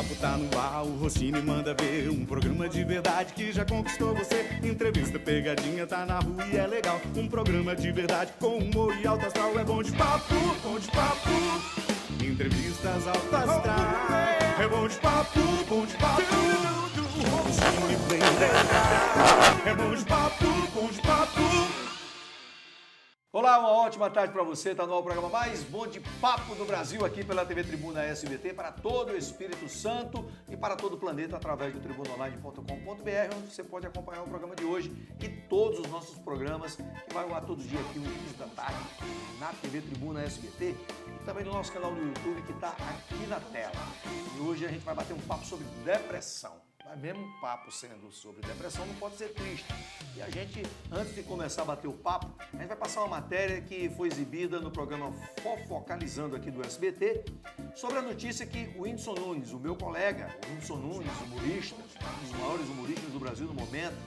papo tá no ar, o Rossini manda ver. Um programa de verdade que já conquistou você. Entrevista, pegadinha, tá na rua e é legal. Um programa de verdade com humor e alto astral. É bom de papo, bom de papo. Entrevistas alto astral. É bom de papo, bom de papo. Rossini vem detalhar. É bom de papo, bom de papo. Olá, uma ótima tarde para você. Está no ar o programa mais bom de papo do Brasil aqui pela TV Tribuna SBT para todo o Espírito Santo e para todo o planeta através do tribunaonline.com.br, onde você pode acompanhar o programa de hoje e todos os nossos programas que vai ao ar todo dia aqui no início da tarde na TV Tribuna SBT e também no nosso canal no YouTube que está aqui na tela. E hoje a gente vai bater um papo sobre depressão. Mas mesmo um papo sendo sobre depressão não pode ser triste. E a gente, antes de começar a bater o papo, a gente vai passar uma matéria que foi exibida no programa Fofocalizando aqui do SBT, sobre a notícia que o Whindersson Nunes, o meu colega, o Whindersson Nunes, humorista, um dos maiores humoristas do Brasil no momento,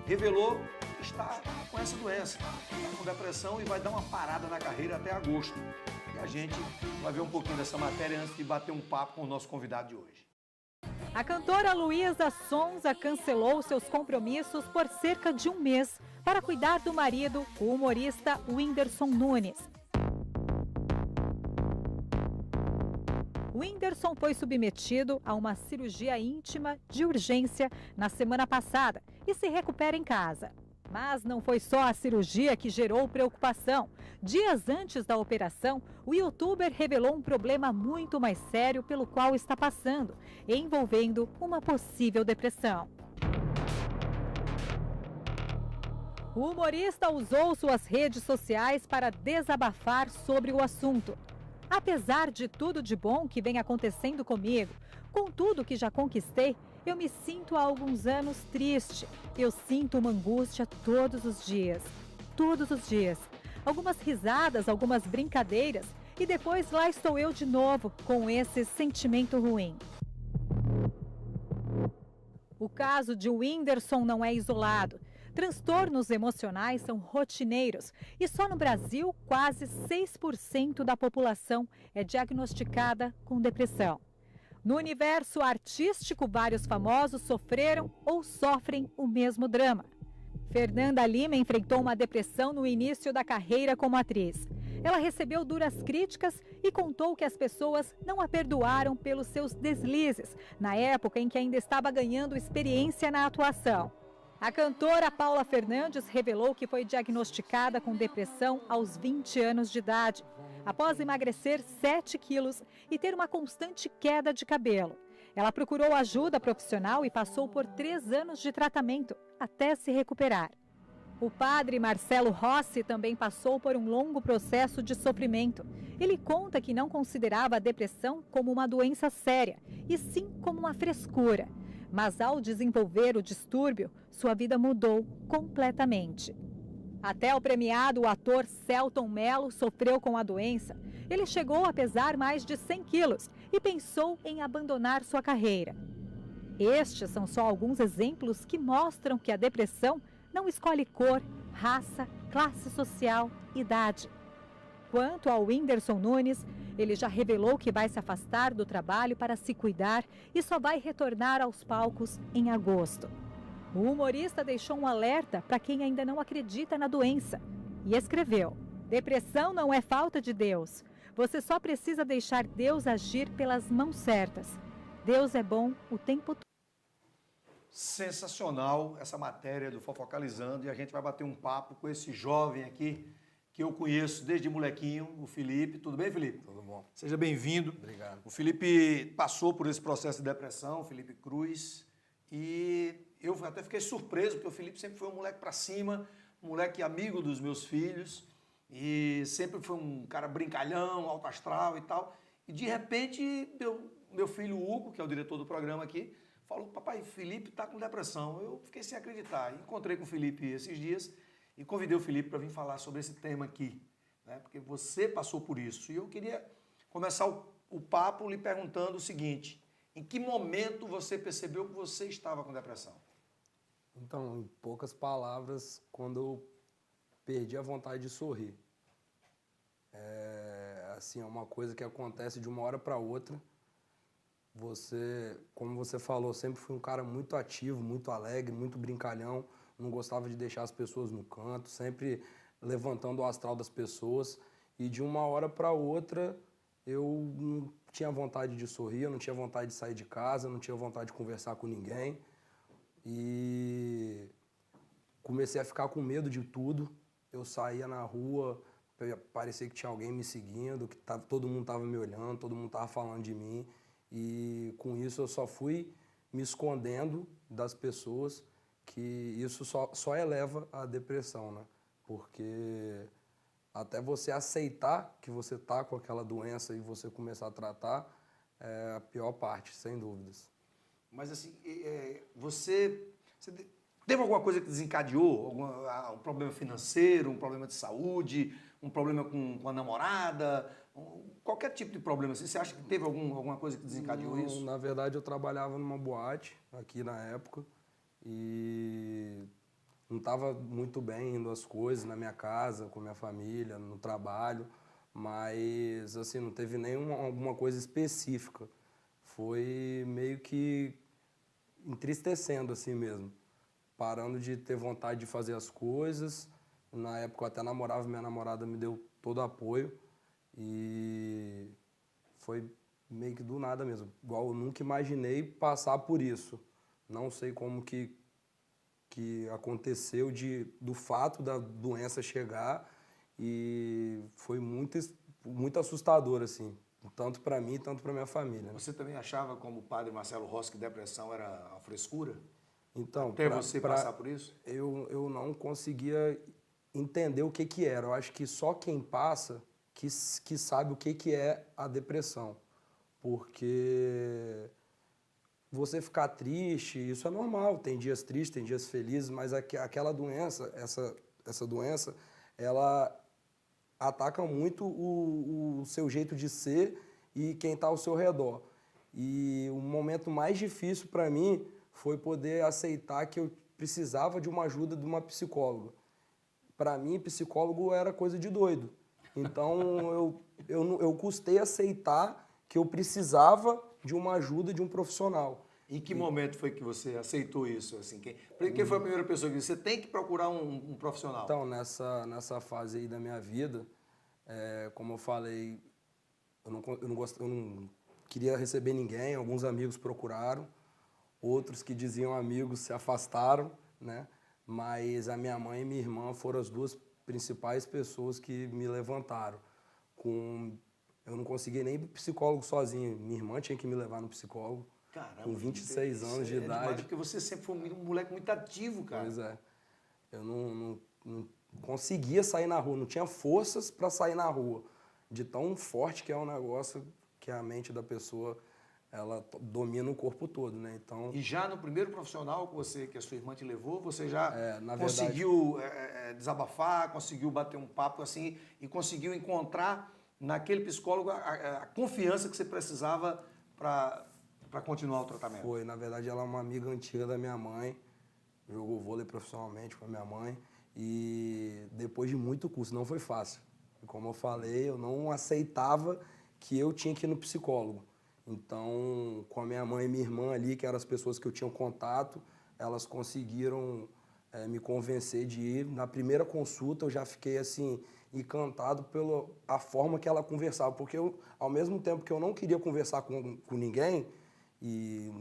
revelou que está com essa doença, está com depressão e vai dar uma parada na carreira até agosto. E a gente vai ver um pouquinho dessa matéria antes de bater um papo com o nosso convidado de hoje. A cantora Luísa Sonza cancelou seus compromissos por cerca de um mês para cuidar do marido, o humorista Whindersson Nunes. Whindersson foi submetido a uma cirurgia íntima de urgência na semana passada e se recupera em casa. Mas não foi só a cirurgia que gerou preocupação. Dias antes da operação, o youtuber revelou um problema muito mais sério pelo qual está passando, envolvendo uma possível depressão. O humorista usou suas redes sociais para desabafar sobre o assunto. Apesar de tudo de bom que vem acontecendo comigo, com tudo que já conquistei, eu me sinto há alguns anos triste. Eu sinto uma angústia todos os dias. Todos os dias. Algumas risadas, algumas brincadeiras e depois lá estou eu de novo com esse sentimento ruim. O caso de Whindersson não é isolado. Transtornos emocionais são rotineiros e só no Brasil quase 6% da população é diagnosticada com depressão. No universo artístico, vários famosos sofreram ou sofrem o mesmo drama. Fernanda Lima enfrentou uma depressão no início da carreira como atriz. Ela recebeu duras críticas e contou que as pessoas não a perdoaram pelos seus deslizes, na época em que ainda estava ganhando experiência na atuação. A cantora Paula Fernandes revelou que foi diagnosticada com depressão aos 20 anos de idade, após emagrecer 7 quilos e ter uma constante queda de cabelo. Ela procurou ajuda profissional e passou por 3 anos de tratamento até se recuperar. O padre Marcelo Rossi também passou por um longo processo de sofrimento. Ele conta que não considerava a depressão como uma doença séria, e sim como uma frescura. Mas ao desenvolver o distúrbio, sua vida mudou completamente. Até o premiado ator Selton Mello sofreu com a doença. Ele chegou a pesar mais de 100 quilos e pensou em abandonar sua carreira. Estes são só alguns exemplos que mostram que a depressão não escolhe cor, raça, classe social, idade. Quanto ao Whindersson Nunes, ele já revelou que vai se afastar do trabalho para se cuidar e só vai retornar aos palcos em agosto. O humorista deixou um alerta para quem ainda não acredita na doença e escreveu: "Depressão não é falta de Deus. Você só precisa deixar Deus agir pelas mãos certas. Deus é bom o tempo todo." Sensacional essa matéria do Fofocalizando e a gente vai bater um papo com esse jovem aqui que eu conheço desde molequinho, o Felipe. Tudo bem, Felipe? Tudo bom. Seja bem-vindo. Obrigado. O Felipe passou por esse processo de depressão, o Felipe Cruz, e eu até fiquei surpreso, porque o Felipe sempre foi um moleque pra cima, um moleque amigo dos meus filhos, e sempre foi um cara brincalhão, alto astral e tal. E de repente, meu filho Hugo, que é o diretor do programa aqui, falou: "Papai, Felipe tá com depressão." Eu fiquei sem acreditar. Encontrei com o Felipe esses dias e convidei o Felipe para vir falar sobre esse tema aqui, né? Porque você passou por isso. E eu queria começar o papo lhe perguntando o seguinte: em que momento você percebeu que você estava com depressão? Então, em poucas palavras, quando eu perdi a vontade de sorrir. É uma coisa que acontece de uma hora para outra. como você falou, sempre fui um cara muito ativo, muito alegre, muito brincalhão, não gostava de deixar as pessoas no canto, sempre levantando o astral das pessoas. E de uma hora para outra, eu não tinha vontade de sorrir, eu não tinha vontade de sair de casa, não tinha vontade de conversar com ninguém. E comecei a ficar com medo de tudo. Eu saía na rua, parecia que tinha alguém me seguindo, que todo mundo estava me olhando, todo mundo estava falando de mim. E com isso eu só fui me escondendo das pessoas, que isso só eleva a depressão, né? Porque até você aceitar que você está com aquela doença e você começar a tratar, é a pior parte, sem dúvidas. Mas assim, você teve alguma coisa que desencadeou? Um problema financeiro, um problema de saúde, um problema com a namorada? Qualquer tipo de problema, assim, você acha que teve alguma coisa que desencadeou Não, isso? na verdade, eu trabalhava numa boate aqui na época e não estava muito bem indo as coisas na minha casa, com minha família, no trabalho, mas assim, não teve alguma coisa específica. Foi meio que entristecendo assim mesmo, parando de ter vontade de fazer as coisas. Na época eu até namorava, minha namorada me deu todo o apoio e foi meio que do nada mesmo. Igual eu nunca imaginei passar por isso. Não sei como que aconteceu do fato da doença chegar e foi muito assustador, assim, tanto para mim, tanto para minha família. Você também achava, como o padre Marcelo Rossi, que depressão era a frescura? Então, Até você passar por isso? Eu não conseguia entender o que era. Eu acho que só quem passa que sabe o que é a depressão. Porque você ficar triste, isso é normal, tem dias tristes, tem dias felizes, mas aquela doença, essa doença, ela ataca muito o seu jeito de ser e quem está ao seu redor. E o momento mais difícil para mim foi poder aceitar que eu precisava de uma ajuda de uma psicóloga. Para mim, psicólogo era coisa de doido. Então, eu custei aceitar que eu precisava de uma ajuda de um profissional. Em que momento foi que você aceitou isso? Assim, quem foi a primeira pessoa que disse, você tem que procurar um profissional? Então, nessa fase aí da minha vida, como eu falei, eu não queria receber ninguém, alguns amigos procuraram, outros que diziam amigos se afastaram, né? Mas a minha mãe e minha irmã foram as duas principais pessoas que me levantaram. Eu não consegui nem ir pro psicólogo sozinho, minha irmã tinha que me levar no psicólogo. Caramba, com 26 anos de idade. Demais, porque você sempre foi um moleque muito ativo, cara. Pois é. Eu não conseguia sair na rua, não tinha forças para sair na rua. De tão forte que é um negócio que a mente da pessoa, ela domina o corpo todo, né? Então, e já no primeiro profissional que a sua irmã te levou, você já na conseguiu desabafar, conseguiu bater um papo assim e conseguiu encontrar naquele psicólogo a confiança que você precisava para continuar o tratamento? Foi, na verdade ela é uma amiga antiga da minha mãe, jogou vôlei profissionalmente com a minha mãe e depois de muito curso, não foi fácil. Como eu falei, eu não aceitava que eu tinha que ir no psicólogo. Então, com a minha mãe e minha irmã ali, que eram as pessoas que eu tinha contato, elas conseguiram me convencer de ir. Na primeira consulta eu já fiquei assim encantado pela forma que ela conversava, porque ao mesmo tempo que eu não queria conversar com ninguém e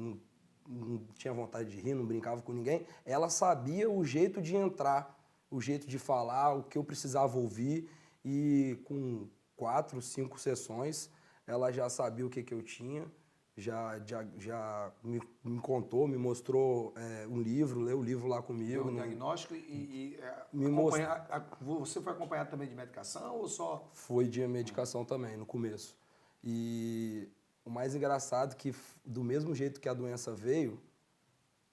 não tinha vontade de rir, não brincava com ninguém, ela sabia o jeito de entrar, o jeito de falar, o que eu precisava ouvir, e com 4, 5 sessões ela já sabia o que eu tinha, já me contou, me mostrou um livro, leu o livro lá comigo. Deu um diagnóstico você foi acompanhado também de medicação ou só? Foi de medicação também, no começo. E o mais engraçado é que, do mesmo jeito que a doença veio,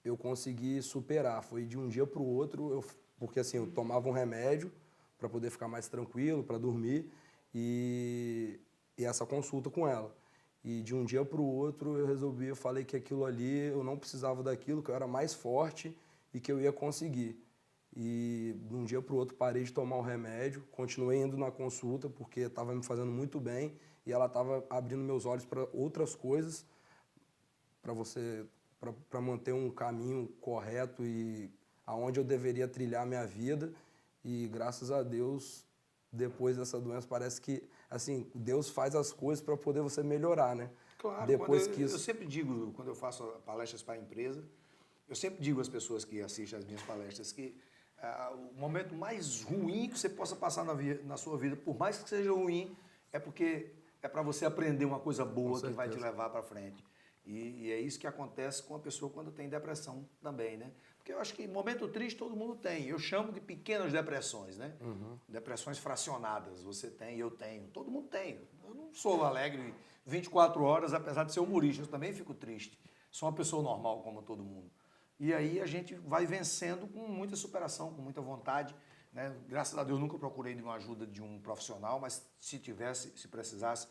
eu consegui superar. Foi de um dia para o outro, porque assim, eu tomava um remédio para poder ficar mais tranquilo, para dormir, e essa consulta com ela. E de um dia para o outro eu falei que aquilo ali, eu não precisava daquilo, que eu era mais forte e que eu ia conseguir. E de um dia para o outro parei de tomar o remédio, continuei indo na consulta porque estava me fazendo muito bem e ela estava abrindo meus olhos para outras coisas, para manter um caminho correto e aonde eu deveria trilhar a minha vida. E graças a Deus, depois dessa doença, parece que assim, Deus faz as coisas para poder você melhorar, né? Claro, depois eu sempre digo, quando eu faço palestras para a empresa, eu sempre digo às pessoas que assistem às minhas palestras que o momento mais ruim que você possa passar na sua vida, por mais que seja ruim, é porque é para você aprender uma coisa boa que vai te levar para frente. E é isso que acontece com a pessoa quando tem depressão também, né? Porque eu acho que momento triste todo mundo tem. Eu chamo de pequenas depressões, né? Depressões fracionadas. Você tem, eu tenho, todo mundo tem. Eu não sou alegre 24 horas, apesar de ser humorista. Eu também fico triste. Sou uma pessoa normal, como todo mundo. E aí a gente vai vencendo com muita superação, com muita vontade, né? Graças a Deus nunca procurei de uma ajuda de um profissional, mas se precisasse,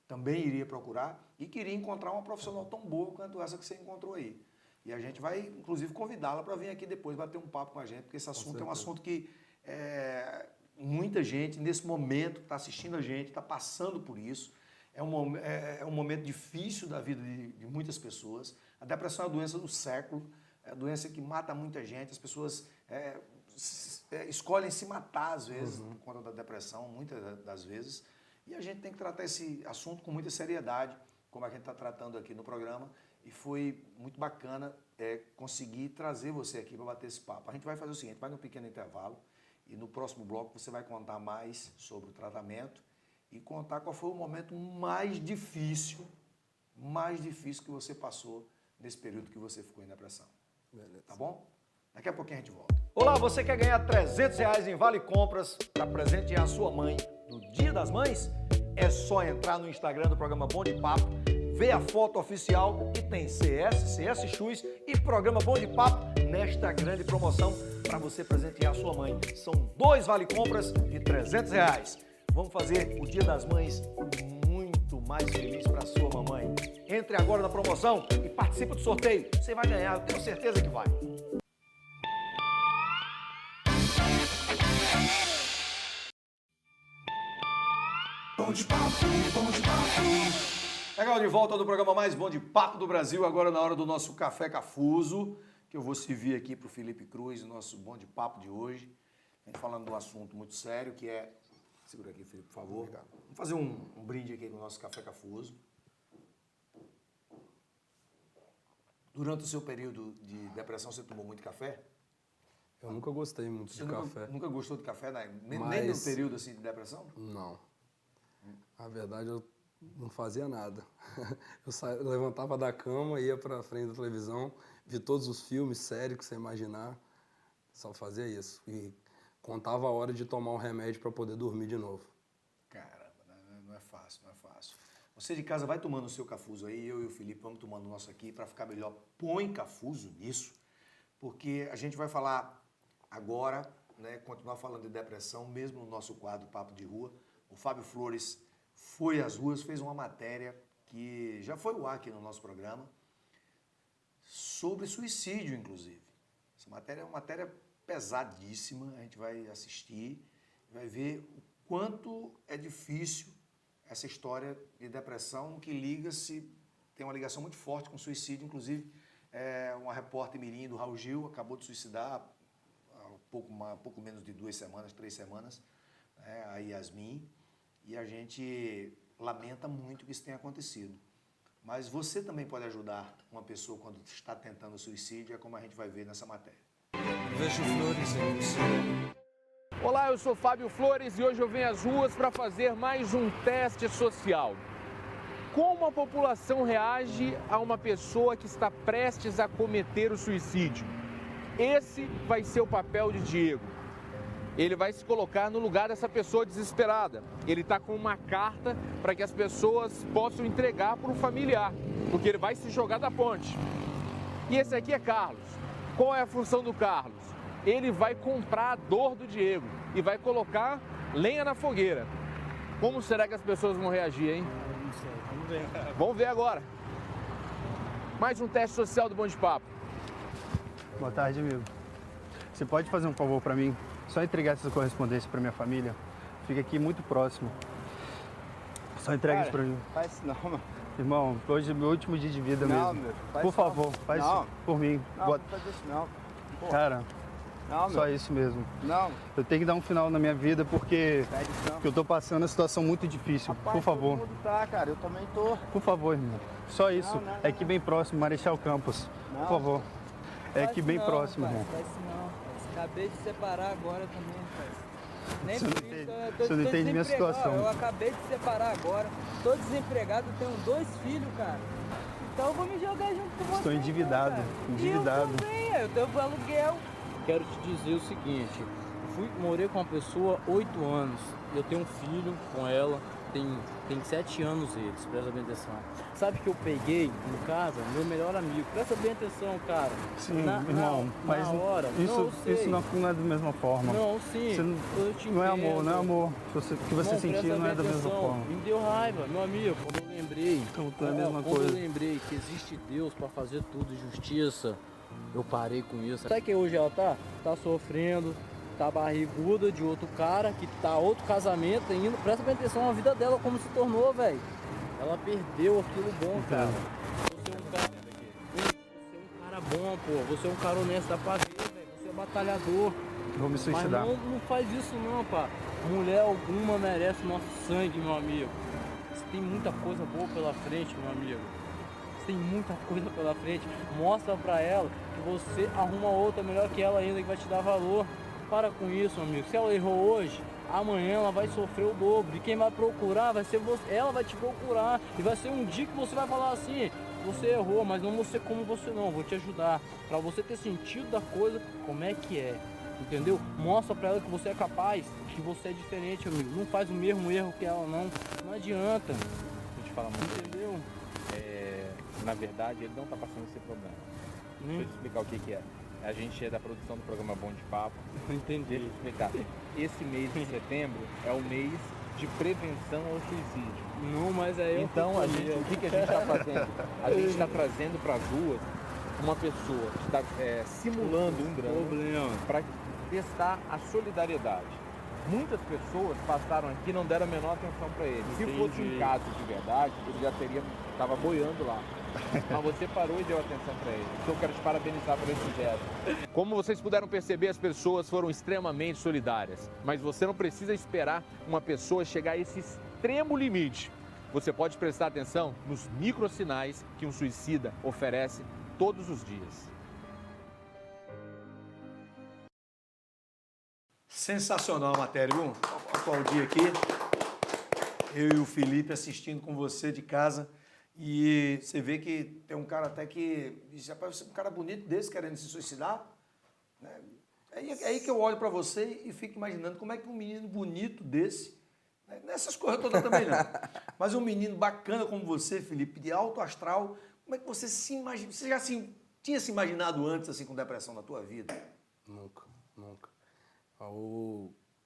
também iria procurar e queria encontrar uma profissional tão boa quanto essa que você encontrou aí. E a gente vai, inclusive, convidá-la para vir aqui depois bater um papo com a gente, porque esse assunto é um assunto que muita gente, nesse momento, está assistindo a gente, está passando por isso. É um momento difícil da vida de muitas pessoas. A depressão é a doença do século, é a doença que mata muita gente. As pessoas escolhem se matar, às vezes, por conta da depressão, muitas das vezes. E a gente tem que tratar esse assunto com muita seriedade, como a gente está tratando aqui no programa. E foi muito bacana conseguir trazer você aqui para bater esse papo. A gente vai fazer o seguinte, vai num pequeno intervalo e no próximo bloco você vai contar mais sobre o tratamento e contar qual foi o momento mais difícil que você passou nesse período que você ficou em depressão. Beleza. Tá bom? Daqui a pouquinho a gente volta. Olá, você quer ganhar R$300 em Vale Compras para presentear a sua mãe no Dia das Mães? É só entrar no Instagram do programa Bom de Papo, ver a foto oficial e tem CS Shoes e programa Bom de Papo nesta grande promoção para você presentear a sua mãe. São 2 Vale Compras de R$300. Vamos fazer o Dia das Mães muito mais feliz para a sua mamãe. Entre agora na promoção e participe do sorteio. Você vai ganhar, eu tenho certeza que vai. Bom de papo, bom de papo. Legal, de volta do programa mais bom de papo do Brasil, agora na hora do nosso Café Cafuso, que eu vou servir aqui para o Felipe Cruz, o nosso bom de papo de hoje. A gente falando de um assunto muito sério, que é... Segura aqui, Felipe, por favor. Obrigado. Vamos fazer um brinde aqui no nosso Café Cafuso. Durante o seu período de depressão, você tomou muito café? Eu nunca gostei muito de café. Nunca gostou de café, né? Nem no período assim, de depressão? Não. Na verdade, eu não fazia nada. Eu levantava da cama, ia para frente da televisão, vi todos os filmes, séries que você imaginar, só fazia isso. E contava a hora de tomar um remédio para poder dormir de novo. Caramba, não é fácil, não é fácil. Você de casa vai tomando o seu cafuso aí, eu e o Felipe vamos tomando o nosso aqui para ficar melhor. Põe cafuso nisso, porque a gente vai falar agora, né, continuar falando de depressão, mesmo no nosso quadro Papo de Rua. O Fábio Flores foi às ruas, fez uma matéria que já foi ao ar aqui no nosso programa, sobre suicídio, inclusive. Essa matéria é uma matéria pesadíssima, a gente vai assistir, vai ver o quanto é difícil essa história de depressão que tem uma ligação muito forte com suicídio, inclusive uma repórter mirim do Raul Gil acabou de suicidar há pouco menos de 2 semanas, 3 semanas, a Yasmin, e a gente lamenta muito que isso tenha acontecido. Mas você também pode ajudar uma pessoa quando está tentando suicídio, é como a gente vai ver nessa matéria. Vejo flores em você. Olá, eu sou Fábio Flores e hoje eu venho às ruas para fazer mais um teste social. Como a população reage a uma pessoa que está prestes a cometer o suicídio? Esse vai ser o papel de Diego. Ele vai se colocar no lugar dessa pessoa desesperada. Ele está com uma carta para que as pessoas possam entregar para um familiar, porque ele vai se jogar da ponte. E esse aqui é Carlos. Qual é a função do Carlos? Ele vai comprar a dor do Diego e vai colocar lenha na fogueira. Como será que as pessoas vão reagir, hein? Não sei, vamos ver. Vamos ver agora. Mais um teste social do Bom de Papo. Boa tarde, amigo. Você pode fazer um favor para mim? Só entregar essa correspondência para minha família. Fica aqui muito próximo. Só entrega isso para mim. Faz não, mano. Irmão, hoje é meu último dia de vida Não, mesmo. meu, faz Por só. favor, faz Não. isso por mim. Não, não faz isso não. Pô, Cara, não, só meu. isso mesmo. Não, Eu tenho que dar um final na minha vida porque pede isso não. eu tô passando uma situação muito difícil. Rapaz, Por favor, todo mundo tá, cara. Eu também tô. por favor, irmão. Só isso. não, É aqui bem próximo, Marechal Campos. Não. Por favor. É aqui bem próximo, irmão. Faz isso não, rapaz. Acabei de separar agora também, rapaz. Nem Você não por isso, entende- eu você não entende minha desempregado. situação. Eu acabei de separar agora. Tô desempregado, tenho 2 filhos, cara. Então eu vou me jogar junto com você. Estou endividado, cara. endividado. E eu também, eu devo aluguel. Quero te dizer o seguinte, morei com uma pessoa 8 anos. Eu tenho um filho com ela, tem 7 anos eles, presta bem atenção. Sabe que eu peguei em casa meu melhor amigo, presta bem atenção, cara. Sim, irmão, mas na hora, isso não é da mesma forma. Não, sim, Você não, eu te não é entendo. amor, não é amor. O que você Irmão, sentia presta não é da bem mesma atenção. forma. Me deu raiva, meu amigo, quando eu lembrei. Então, é a mesma quando coisa. eu lembrei que existe Deus pra fazer tudo, justiça, eu parei com isso. Sabe que hoje ela tá? Tá sofrendo, tá barriguda de outro cara, que tá outro casamento indo. Presta bem atenção na vida dela, como se tornou, velho. Ela perdeu aquilo bom, cara. Você é um cara bom, pô. Você é um cara honesto, dá pra ver, velho. Você é batalhador. Vou me Mas suicidar. não faz isso não, pá. Mulher alguma merece nosso sangue, meu amigo. Você tem muita coisa boa pela frente, meu amigo. Você tem muita coisa pela frente. Mostra pra ela que você arruma outra melhor que ela ainda, que vai te dar valor. Para com isso, meu amigo. Se ela errou hoje, amanhã ela vai sofrer o dobro. E quem vai procurar vai ser você. Ela vai te procurar. E vai ser um dia que você vai falar assim: você errou, mas não vou ser como você não. Vou te ajudar. Pra você ter sentido da coisa, como é que é. Entendeu? Mostra pra ela que você é capaz, que você é diferente, amigo. Não faz o mesmo erro que ela, não. Não adianta. Vou te falar muito. Entendeu? Na verdade, ele não tá passando esse problema. Deixa eu te explicar o que que é. A gente é da produção do programa Bom de Papo. Entendi. Deixa eu te explicar. Esse mês de setembro é o mês de prevenção ao suicídio. Não, mas aí Então, o que a gente está fazendo? A gente está trazendo para as ruas uma pessoa que está simulando um drama problema. para testar a solidariedade. Muitas pessoas passaram aqui e não deram a menor atenção para ele. Se fosse um caso de verdade, ele já estava boiando lá. Mas você parou e deu atenção para ele. Então eu quero te parabenizar por esse gesto. Como vocês puderam perceber, as pessoas foram extremamente solidárias. Mas você não precisa esperar uma pessoa chegar a esse extremo limite. Você pode prestar atenção nos microsinais que um suicida oferece todos os dias. Sensacional a matéria, viu? Aplaudir aqui. Eu e o Felipe assistindo com você de casa. E você vê que tem um cara até que diz: rapaz, um cara bonito desse querendo se suicidar. Né? É aí que eu olho para você e fico imaginando como é que um menino bonito desse, né? Nessas coisas todas também não, mas um menino bacana como você, Felipe, de alto astral, como é que você se imagina? Você já tinha se imaginado antes assim com depressão na tua vida? Nunca, nunca.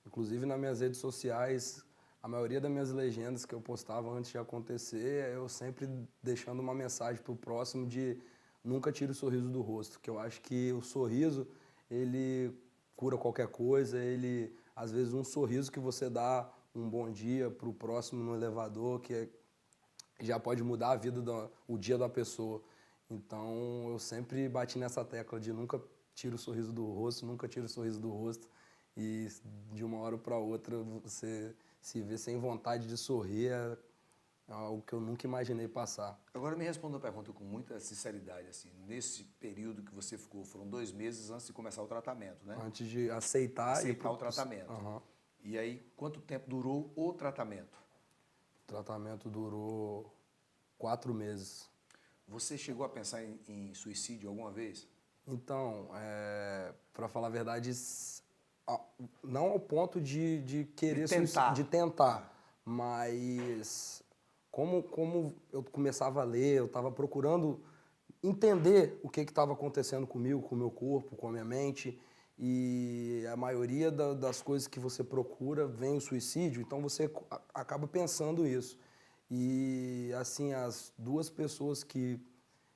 Inclusive nas minhas redes sociais, a maioria das minhas legendas que eu postava antes de acontecer, eu sempre deixando uma mensagem pro próximo de nunca tire o sorriso do rosto, que eu acho que o sorriso, ele cura qualquer coisa, às vezes um sorriso que você dá um bom dia pro próximo no elevador, já pode mudar a vida, o dia da pessoa. Então eu sempre bati nessa tecla de nunca tire o sorriso do rosto, nunca tire o sorriso do rosto, e de uma hora para outra você se vê sem vontade de sorrir, é algo que eu nunca imaginei passar. Agora me responda a pergunta com muita sinceridade, assim, nesse período que você ficou, foram 2 meses antes de começar o tratamento, né? Antes de aceitar o tratamento. Uhum. E aí, quanto tempo durou o tratamento? O tratamento durou 4 meses. Você chegou a pensar em suicídio alguma vez? Então, para falar a verdade, não ao ponto de querer de tentar, mas como eu começava a ler, eu estava procurando entender o que estava acontecendo comigo, com o meu corpo, com a minha mente, e a maioria das coisas que você procura vem o suicídio, então você acaba pensando isso. E assim, as 2 pessoas que...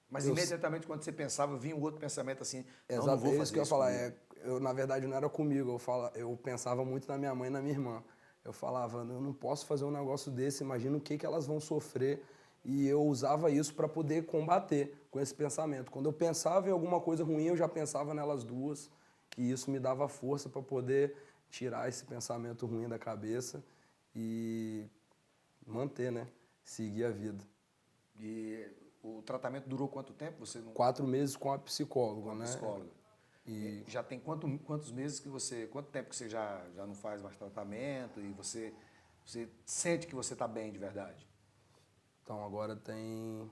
Mas imediatamente quando você pensava, vinha um outro pensamento assim, não vou fazer isso que eu ia falar. Na verdade, não era comigo, eu pensava muito na minha mãe e na minha irmã. Eu falava, eu não posso fazer um negócio desse, imagina o que elas vão sofrer. e eu usava isso para poder combater com esse pensamento. Quando eu pensava em alguma coisa ruim, eu já pensava nelas duas, e isso me dava força para poder tirar esse pensamento ruim da cabeça e manter, né? Seguir a vida. E o tratamento durou quanto tempo? Você não... 4 meses com a psicóloga, Com a né? psicóloga. E Já tem quantos meses que você... Quanto tempo que você já não faz mais tratamento e você sente que você está bem de verdade? então agora tem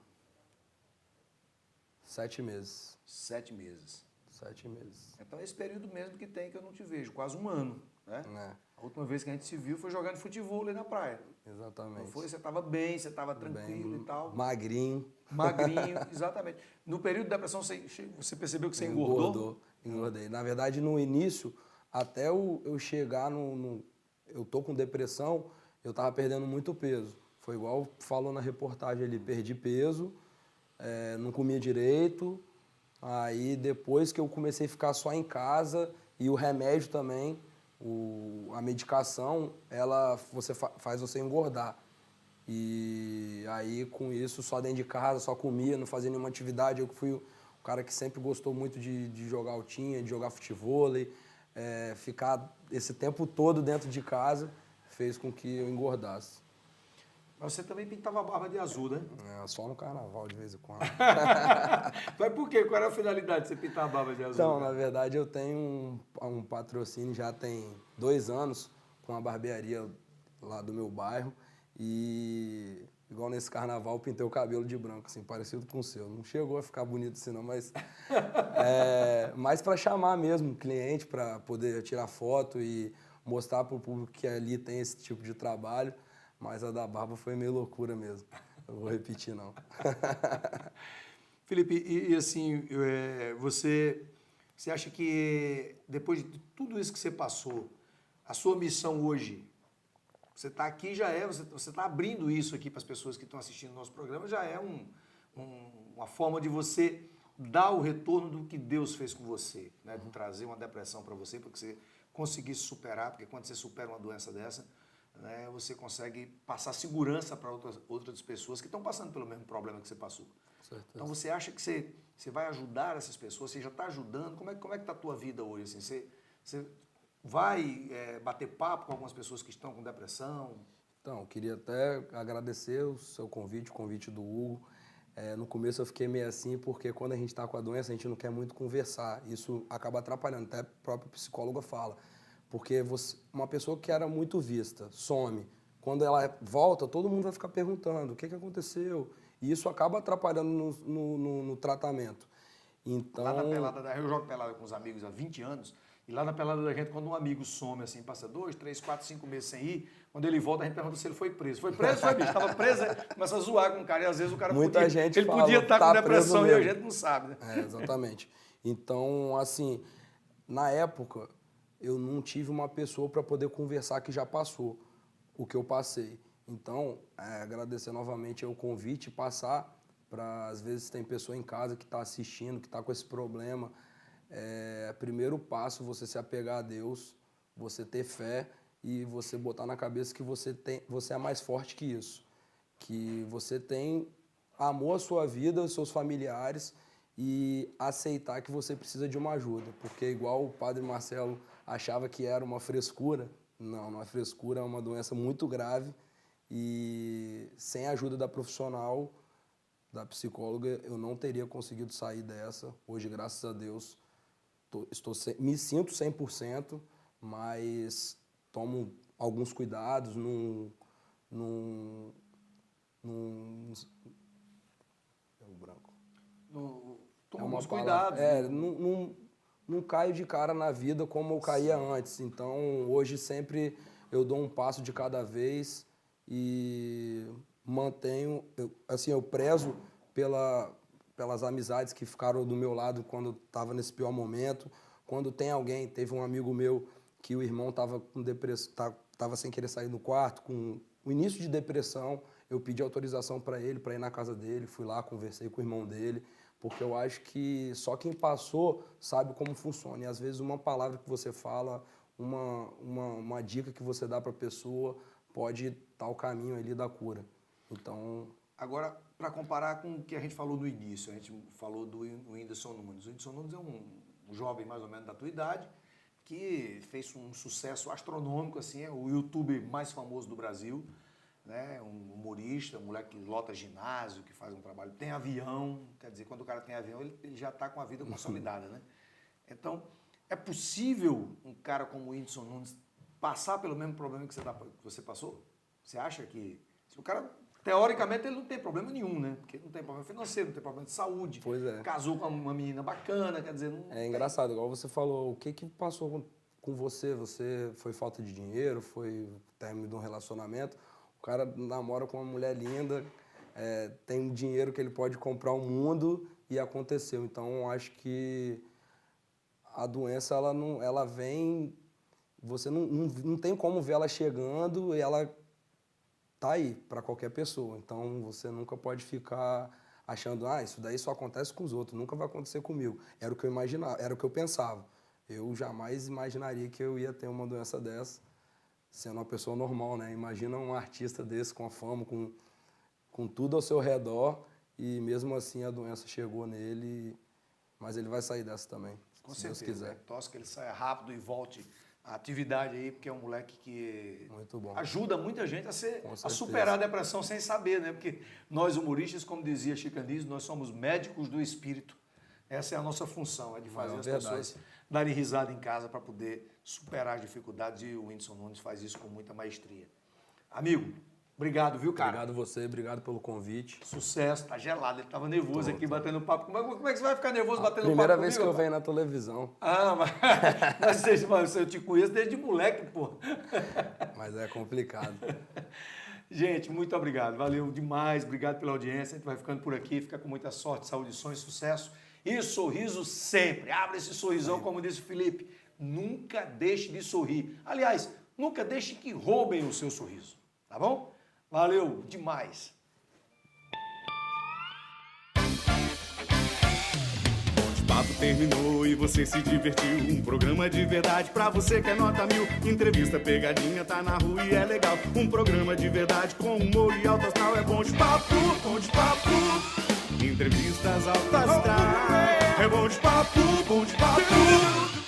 7 meses. 7 meses. 7 meses. Então é esse período mesmo que tem que eu não te vejo, quase um ano, né? Né? A última vez que a gente se viu foi jogando futebol ali na praia. Exatamente. Não foi? Você estava bem, você estava tranquilo Bem e tal. magrinho. Magrinho, exatamente. No período da depressão, você percebeu que você engordou? Engordei. Na verdade, no início, até eu chegar eu tô com depressão, eu tava perdendo muito peso. Foi igual falou na reportagem ali, perdi peso, não comia direito. Aí depois que eu comecei a ficar só em casa e o remédio também, a medicação, faz você engordar. E aí com isso, só dentro de casa, só comia, não fazia nenhuma atividade. Eu fui o cara que sempre gostou muito de jogar altinha, de jogar futevôlei, ficar esse tempo todo dentro de casa fez com que eu engordasse. Mas você também pintava a barba de azul, né? Só no carnaval, de vez em quando. Mas por quê? Qual era a finalidade de você pintar a barba de azul? Então, na verdade, eu tenho um patrocínio já tem 2 anos com a barbearia lá do meu bairro. E igual nesse carnaval, eu pintei o cabelo de branco, assim, parecido com o seu. Não chegou a ficar bonito assim, não, mas... mais para chamar mesmo o cliente, para poder tirar foto e mostrar para o público que ali tem esse tipo de trabalho. Mas a da barba foi meio loucura mesmo. Eu vou repetir, não. Felipe, e assim, você acha que depois de tudo isso que você passou, a sua missão hoje, você está aqui, você está abrindo isso aqui para as pessoas que estão assistindo o nosso programa, já é uma forma de você dar o retorno do que Deus fez com você, né? De trazer uma depressão para você, para que você conseguisse superar, porque quando você supera uma doença dessa, né, você consegue passar segurança para outras pessoas que estão passando pelo mesmo problema que você passou. Certeza. Então você acha que você vai ajudar essas pessoas? Você já está ajudando? Como é que está a tua vida hoje? Assim, você vai bater papo com algumas pessoas que estão com depressão? Então, eu queria até agradecer o seu convite, o convite do Hugo. No começo eu fiquei meio assim, porque quando a gente está com a doença, a gente não quer muito conversar. Isso acaba atrapalhando, até a própria psicóloga fala. Porque uma pessoa que era muito vista, some. Quando ela volta, todo mundo vai ficar perguntando o que aconteceu. E isso acaba atrapalhando no tratamento. Então... Lá na pelada, eu jogo pelada com os amigos há 20 anos, e lá na pelada da gente, quando um amigo some, assim, passa 2, 3, 4, 5 meses sem ir, quando ele volta, a gente pergunta se ele foi preso. Foi preso? Foi, bicho. Estava preso, começa a zoar com o cara, e às vezes o cara Muita gente fala, podia estar com depressão e a mesmo. gente não sabe, né? Exatamente. Então, assim, na época, eu não tive uma pessoa para poder conversar que já passou o que eu passei. Então, agradecer novamente o convite, passar para, às vezes, tem pessoa em casa que está assistindo, que está com esse problema. Primeiro passo, você se apegar a Deus, você ter fé e você botar na cabeça que você é mais forte que isso. Que você tem amor à sua vida, aos seus familiares e aceitar que você precisa de uma ajuda. Porque igual o padre Marcelo achava que era uma frescura, não é frescura, é uma doença muito grave e sem a ajuda da profissional, da psicóloga, eu não teria conseguido sair dessa. Hoje, graças a Deus, me sinto 100%, mas tomo alguns cuidados, deu branco. Toma alguns cuidados. Não caio de cara na vida como eu caía antes. Então, hoje sempre eu dou um passo de cada vez e mantenho, eu prezo pelas amizades que ficaram do meu lado quando estava nesse pior momento. Quando teve um amigo meu que o irmão estava com depressão, estava sem querer sair do quarto, com o início de depressão, eu pedi autorização para ele, para ir na casa dele, fui lá, conversei com o irmão dele, porque eu acho que só quem passou sabe como funciona. E às vezes uma palavra que você fala, uma dica que você dá para a pessoa pode estar o caminho ali da cura. Então, Agora, para comparar com o que a gente falou no início, a gente falou do Whindersson Nunes. O Whindersson Nunes é um jovem mais ou menos da tua idade, que fez um sucesso astronômico, assim, é o youtuber mais famoso do Brasil, né? Um humorista, um moleque que lota ginásio, que faz um trabalho, tem avião, quer dizer, quando o cara tem avião, ele já está com a vida consolidada, né? Então, é possível um cara como o Whindersson Nunes passar pelo mesmo problema que você passou? Você acha que... Se o cara, teoricamente, ele não tem problema nenhum, né? Porque não tem problema financeiro, não tem problema de saúde. Pois é. Casou com uma menina bacana, quer dizer... Não É engraçado, igual você falou, o que passou com você? Você foi falta de dinheiro, foi término de um relacionamento? O cara namora com uma mulher linda, tem um dinheiro que ele pode comprar o mundo e aconteceu. Então, acho que a doença, ela vem... Você não tem como ver ela chegando e ela tá aí para qualquer pessoa. Então, você nunca pode ficar achando, isso daí só acontece com os outros, nunca vai acontecer comigo. Era o que eu imaginava, era o que eu pensava. Eu jamais imaginaria que eu ia ter uma doença dessa, sendo uma pessoa normal, né? Imagina um artista desse com a fama, com tudo ao seu redor, e mesmo assim a doença chegou nele, mas ele vai sair dessa também, Com se certeza, Deus quiser. né? Torce que ele saia rápido e volte à atividade aí, porque é um moleque que Muito bom. ajuda muita gente Com a certeza. superar a depressão sem saber, né? Porque nós humoristas, como dizia Chico Anísio, nós somos médicos do espírito. Essa é a nossa função, é de fazer as pessoas darem risada em casa para poder superar as dificuldades, e o Whindersson Nunes faz isso com muita maestria. Amigo, obrigado, viu, cara? Obrigado você, obrigado pelo convite. Sucesso, tá gelado, ele tava nervoso aqui batendo papo. Como é que você vai ficar nervoso batendo Primeira papo vez comigo, que eu venho na televisão, mas eu te conheço desde moleque, pô. mas é complicado. Gente, muito obrigado. Valeu demais. Obrigado pela audiência. A gente vai ficando por aqui. Fica com muita sorte, saúde, sonho, sucesso e sorriso sempre. Abre esse sorrisão, como disse o Felipe. Nunca deixe de sorrir. Aliás, nunca deixe que roubem o seu sorriso. Tá bom? Valeu demais. O papo terminou e você se divertiu. Um programa de verdade pra você que é nota 1000. Entrevista pegadinha, tá na rua e é legal. Um programa de verdade com humor e alto astral. É bom de papo, bom de papo. Entrevistas alto astral. É bom de papo, bom de papo.